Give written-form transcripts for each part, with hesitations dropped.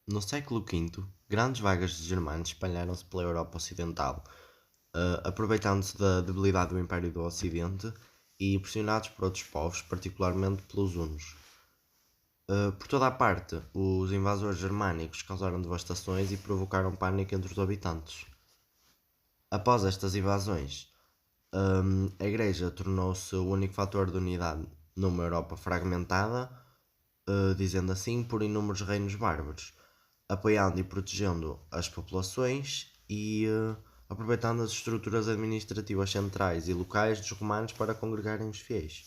No século V, grandes vagas de germanos espalharam-se pela Europa Ocidental, aproveitando-se da debilidade do Império do Ocidente e pressionados por outros povos, particularmente pelos hunos. Por toda a parte, os invasores germânicos causaram devastações e provocaram pânico entre os habitantes. Após estas invasões, a Igreja tornou-se o único fator de unidade numa Europa fragmentada, dizendo assim, por inúmeros reinos bárbaros, apoiando e protegendo as populações e aproveitando as estruturas administrativas centrais e locais dos romanos para congregarem os fiéis.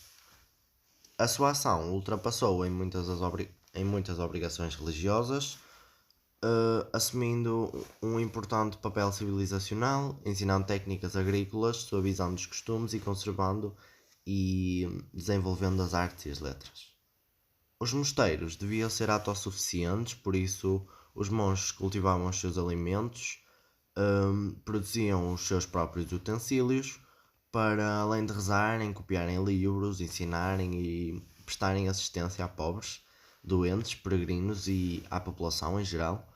A sua ação ultrapassou em muitas obrigações religiosas, assumindo um importante papel civilizacional, ensinando técnicas agrícolas, suavizando os costumes e conservando e desenvolvendo as artes e as letras. Os mosteiros deviam ser autossuficientes, por isso os monges cultivavam os seus alimentos, produziam os seus próprios utensílios, para além de rezarem, copiarem livros, ensinarem e prestarem assistência a pobres, doentes, peregrinos e à população em geral.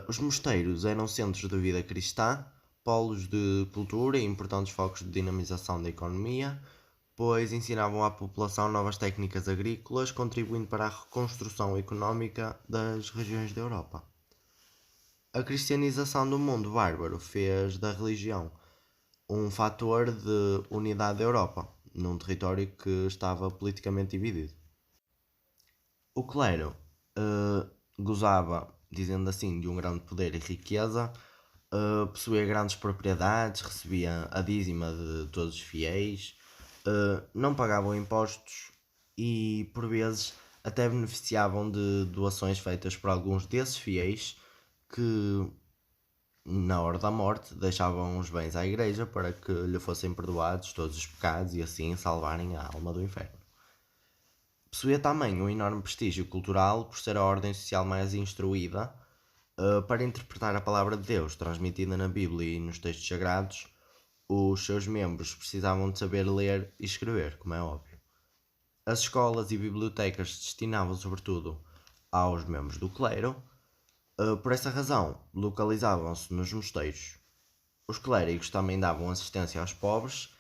Os mosteiros eram centros da vida cristã, polos de cultura e importantes focos de dinamização da economia, pois ensinavam à população novas técnicas agrícolas, contribuindo para a reconstrução económica das regiões da Europa. A cristianização do mundo bárbaro fez da religião um fator de unidade da Europa, num território que estava politicamente dividido. O clero gozava, dizendo assim, de um grande poder e riqueza, possuía grandes propriedades, recebia a dízima de todos os fiéis, não pagavam impostos e, por vezes, até beneficiavam de doações feitas por alguns desses fiéis que, na hora da morte, deixavam os bens à igreja para que lhe fossem perdoados todos os pecados e assim salvarem a alma do inferno. Possuía também um enorme prestígio cultural por ser a ordem social mais instruída para interpretar a palavra de Deus transmitida na Bíblia e nos textos sagrados. Os seus membros precisavam de saber ler e escrever, como é óbvio. As escolas e bibliotecas se destinavam sobretudo aos membros do clero. Por essa razão, localizavam-se nos mosteiros. Os clérigos também davam assistência aos pobres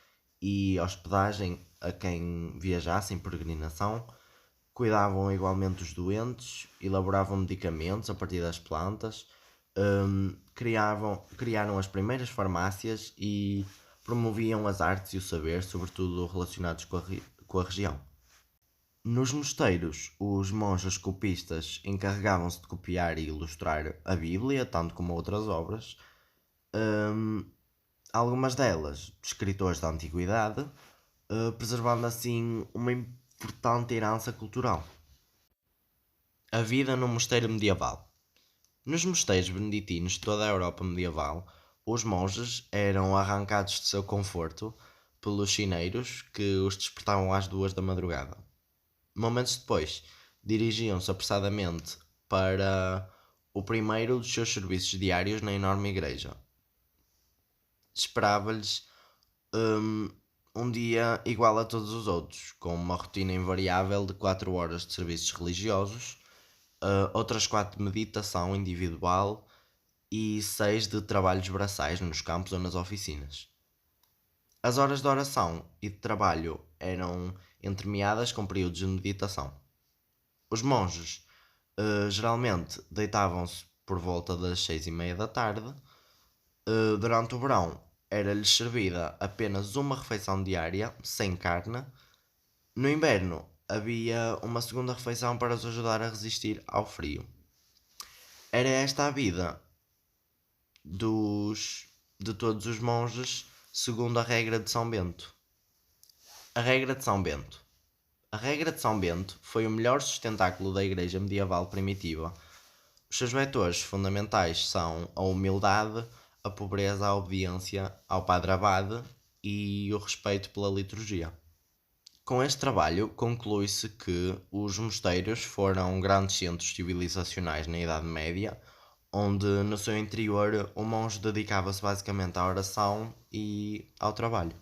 e hospedagem a quem viajasse em peregrinação, cuidavam igualmente dos doentes, elaboravam medicamentos a partir das plantas, criaram as primeiras farmácias e promoviam as artes e o saber, sobretudo relacionados com a região. Nos mosteiros, os monges copistas encarregavam-se de copiar e ilustrar a Bíblia, tanto como outras obras, algumas delas de escritores da antiguidade, preservando assim uma importante herança cultural. A vida no mosteiro medieval. Nos mosteiros beneditinos de toda a Europa medieval, os monges eram arrancados de seu conforto pelos chineiros que os despertavam às 2 da madrugada. Momentos depois, dirigiam-se apressadamente para o primeiro dos seus serviços diários na enorme igreja. Esperava-lhes um dia igual a todos os outros, com uma rotina invariável de 4 horas de serviços religiosos, outras 4 de meditação individual e 6 de trabalhos braçais nos campos ou nas oficinas. As horas de oração e de trabalho eram entremeadas com períodos de meditação. Os monges geralmente deitavam-se por volta das 6:30 da tarde. Durante o verão era-lhes servida apenas uma refeição diária, sem carne. No inverno havia uma segunda refeição para os ajudar a resistir ao frio. Era esta a vida de todos os monges, segundo a regra de São Bento. A regra de São Bento. A regra de São Bento foi o melhor sustentáculo da igreja medieval primitiva. Os seus vetores fundamentais são a humildade, a pobreza, a obediência ao padre abade e o respeito pela liturgia. Com este trabalho, conclui-se que os mosteiros foram grandes centros civilizacionais na Idade Média, onde no seu interior o monge dedicava-se basicamente à oração e ao trabalho.